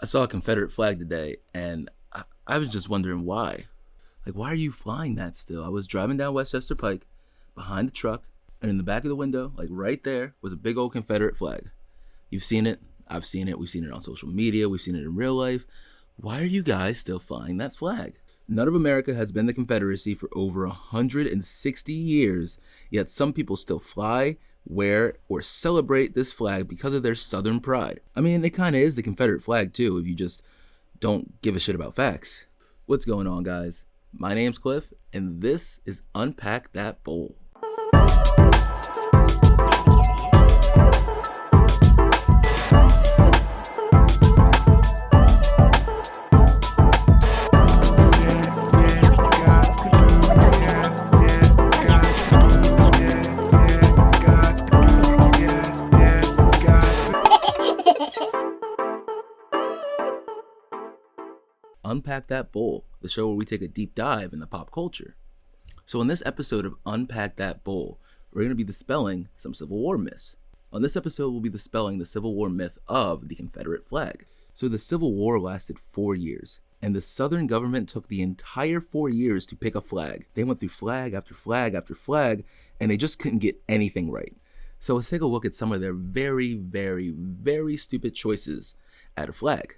I saw a Confederate flag today, and I was just wondering why. Like, why are you flying that still? I was driving down Westchester Pike behind the truck, and in the back of the window, like right there, was a big old Confederate flag. You've seen it. I've seen it. We've seen it on social media. We've seen it in real life. Why are you guys still flying that flag? None of America has been the Confederacy for over 160 years, yet some people still fly, wear, or celebrate this flag because of their Southern pride. I mean, it kind of is the Confederate flag too, if you just don't give a shit about facts. What's going on, guys? My name's Cliff, and this is Unpack That Bowl. Unpack That Bowl, the show where we take a deep dive into pop culture. So in this episode of Unpack That Bowl, we're going to be dispelling some Civil War myths. On this episode, we'll be dispelling the Civil War myth of the Confederate flag. So the Civil War lasted 4 years, and the Southern government took the entire 4 years to pick a flag. They went through flag after flag after flag, and they just couldn't get anything right. So let's take a look at some of their very, very, very stupid choices at a flag.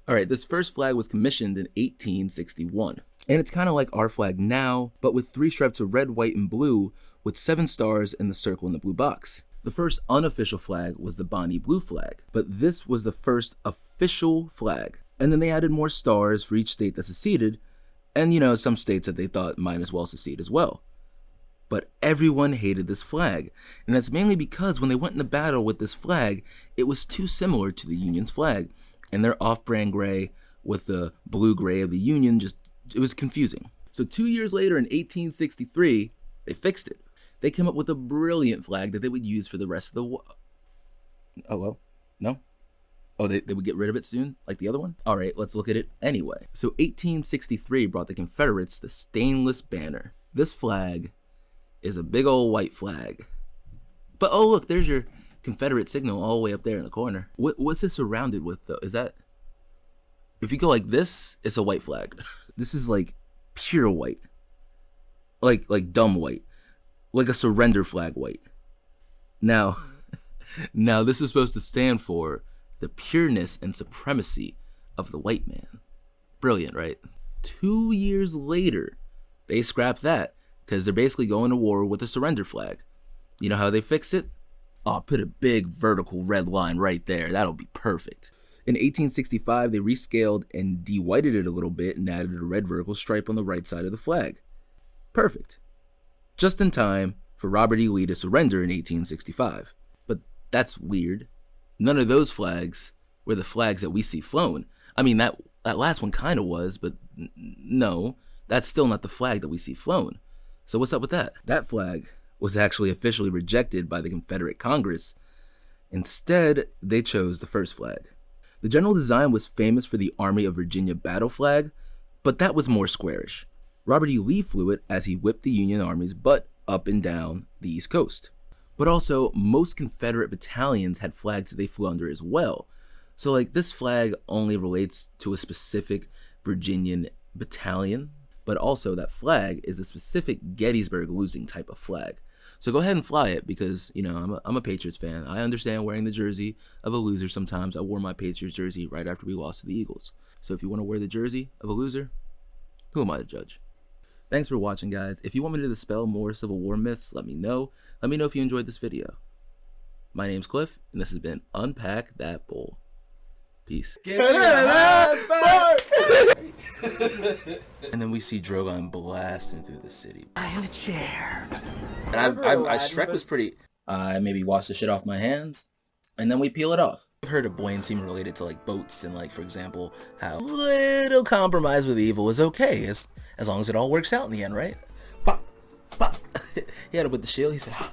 Alright, this first flag was commissioned in 1861. And it's kind of like our flag now, but with 3 stripes of red, white, and blue, with 7 stars in the circle in the blue box. The first unofficial flag was the Bonnie Blue flag, but this was the first official flag. And then they added more stars for each state that seceded, and some states that they thought might as well secede as well. But everyone hated this flag, and that's mainly because when they went into battle with this flag, it was too similar to the Union's flag. And their off-brand gray with the blue-gray of the Union, it was confusing. So 2 years later in 1863, they fixed it. They came up with a brilliant flag that they would use for the rest of the war. Oh, well, no? Oh, they would get rid of it soon, like the other one? All right, let's look at it anyway. So 1863 brought the Confederates the stainless banner. This flag is a big old white flag. But oh, look, there's your Confederate signal all the way up there in the corner. What's this surrounded with though? Is that, if you go like this, it's a white flag. This is like pure white, like dumb white, like a surrender flag white. Now this is supposed to stand for the pureness and supremacy of the white man. Brilliant, right? 2 years later, they scrapped that because they're basically going to war with a surrender flag. You know how they fix it? Oh, put a big vertical red line right there. That'll be perfect. In 1865, they rescaled and de-whited it a little bit and added a red vertical stripe on the right side of the flag. Perfect. Just in time for Robert E. Lee to surrender in 1865. But that's weird. None of those flags were the flags that we see flown. I mean, that last one kind of was, but no, that's still not the flag that we see flown. So what's up with that? That flag was actually officially rejected by the Confederate Congress. Instead, they chose the first flag. The general design was famous for the Army of Virginia battle flag, but that was more squarish. Robert E. Lee flew it as he whipped the Union Army's butt up and down the East Coast. But also, most Confederate battalions had flags that they flew under as well. So like this flag only relates to a specific Virginian battalion, but also that flag is a specific Gettysburg losing type of flag. So go ahead and fly it because, I'm a Patriots fan. I understand wearing the jersey of a loser sometimes. I wore my Patriots jersey right after we lost to the Eagles. So if you want to wear the jersey of a loser, who am I to judge? Thanks for watching, guys. If you want me to dispel more Civil War myths, let me know. Let me know if you enjoyed this video. My name's Cliff, and this has been Unpack That Bowl. Peace. And then we see Drogon blasting through the city. In the chair. And Shrek was pretty. I maybe wash the shit off my hands, and then we peel it off. I've heard of buoyancy related to like boats and like, for example, how little compromise with evil is okay as long as it all works out in the end, right? Pop, pop. He had it with the shield. He said, ha,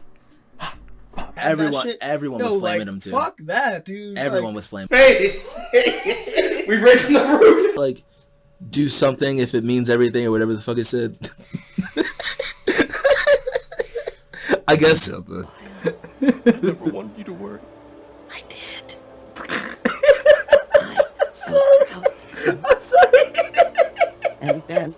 ha, ha. Everyone was flaming him too. Fuck that, dude. Everyone was flaming. Hey, we racing the roof. Like, do something if it means everything or whatever the fuck it said. I guess so, but I never wanted you to worry. I did. Fuck.